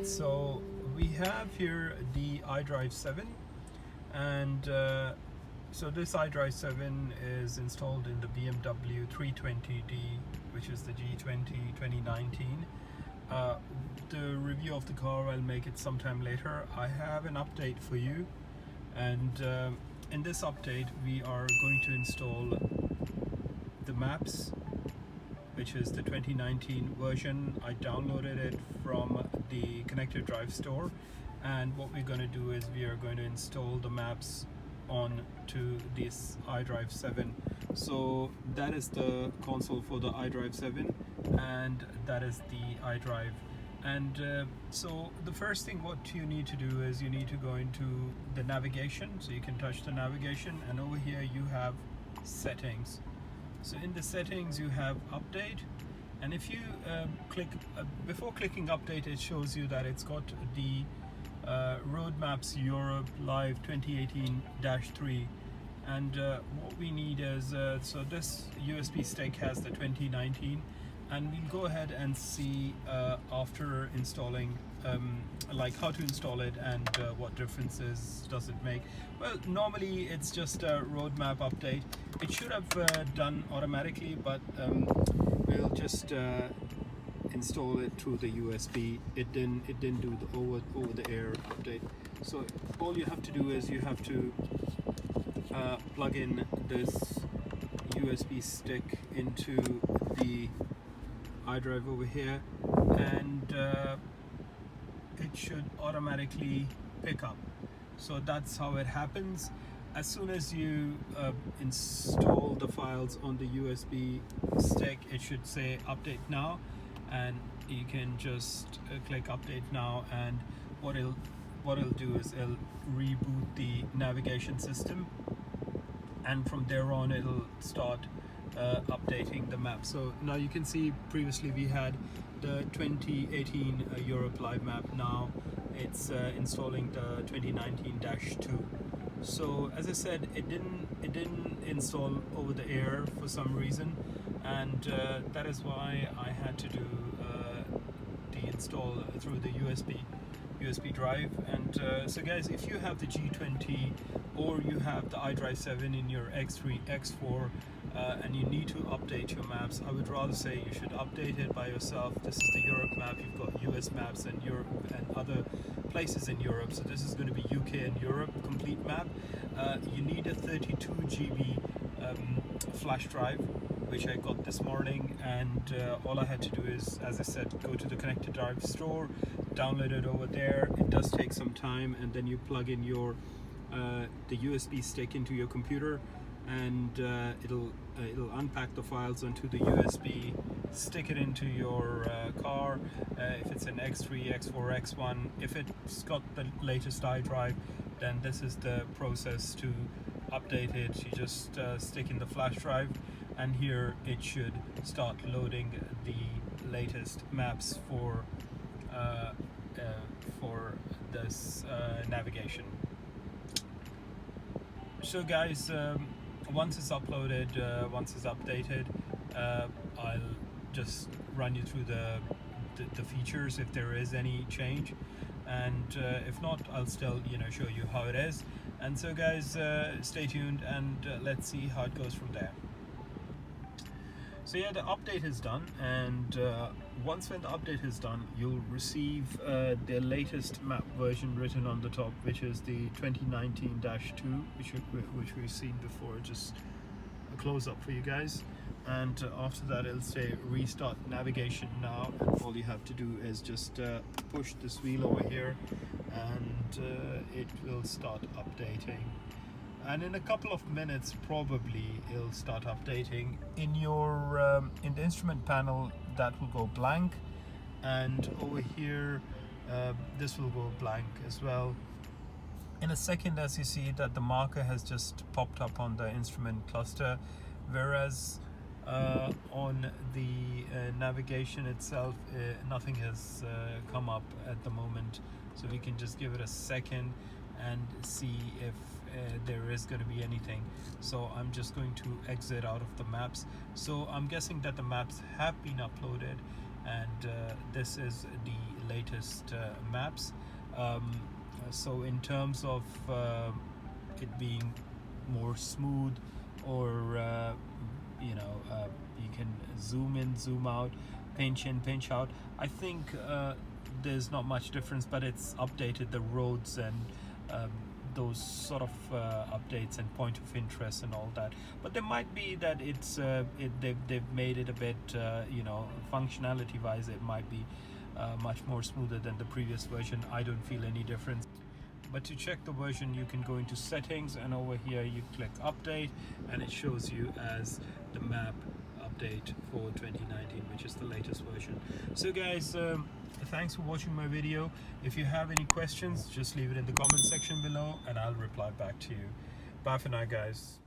Alright, so we have here the iDrive 7, and so this iDrive 7 is installed in the BMW 320d, which is the G20 2019. The review of the car, I'll make it sometime later. I have an update for you, and in this update we are going to install the maps, which is the 2019 version. I downloaded it from the Connected Drive store, and what we're going to do is we are going to install the maps on to this iDrive 7. So that is the console for the iDrive 7, and that is the iDrive. And so the first thing what you need to do is you need to go into the navigation, so you can touch the navigation, and over here you have settings. So in the settings you have update, and if you click before clicking update, it shows you that it's got the Road Maps Europe Live 2018-3, and what we need is so this USB stick has the 2019, and we'll go ahead and see after installing like how to install it and what differences does it make. Well, normally it's just a roadmap update. It should have done automatically, but we'll just install it through the USB. It didn't do the over the air update. So all you have to do is you have to plug in this USB stick into the iDrive over here, and it should automatically pick up. So that's how it happens. As soon as you install the files on the USB stick, it should say update now, and you can just click update now, and what it'll do is it'll reboot the navigation system, and from there on it'll start updating the map. So now you can see previously we had the 2018 Europe Live map. Now it's installing the 2019-2. So as I said, it didn't install over the air for some reason, and that is why I had to do the install through the USB drive. And so guys, if you have the G20 or you have the iDrive 7 in your X3, X4, and you need to update your maps, I would rather say you should update it by yourself. This is the Europe map. You've got US maps and Europe and other places in Europe. So this is going to be UK and Europe complete map. You need a 32 GB flash drive, which I got this morning, and all I had to do is, as I said, go to the Connected Drive store, download it over there. It does take some time, and then you plug in your the USB stick into your computer, and it'll unpack the files onto the USB, stick it into your car. If it's an X3, X4, X1, if it's got the latest iDrive, then this is the process to update it. You just stick in the flash drive, and here it should start loading the latest maps for this navigation. So guys, once it's uploaded, once it's updated, I'll just run you through the features if there is any change, and if not, I'll still show you how it is. And so guys, stay tuned, and let's see how it goes from there. So yeah, the update is done, and once when the update is done, you'll receive the latest map version written on the top, which is the 2019-2, which we've seen before. Just a close-up for you guys. And after that, it'll say restart navigation now, and all you have to do is just push this wheel over here, and it will start updating. And in a couple of minutes probably it'll start updating. In your in the instrument panel, that will go blank, and over here this will go blank as well. In a second, as you see, that the marker has just popped up on the instrument cluster, whereas on the navigation itself, nothing has come up at the moment. So we can just give it a second and see if there is going to be anything. So I'm just going to exit out of the maps. So I'm guessing that the maps have been uploaded, and this is the latest maps. So in terms of it being more smooth, or you can zoom in, zoom out, pinch in, pinch out, I think there's not much difference, but it's updated the roads and those sort of updates and point of interest and all that. But there might be that they've made it a bit functionality wise, it might be much more smoother than the previous version. I don't feel any difference. But to check the version, you can go into settings, and over here you click update, and it shows you as the map update for 2019, which is the latest version. So guys, thanks for watching my video. If you have any questions, just leave it in the comment section below and I'll reply back to you. Bye for now, guys.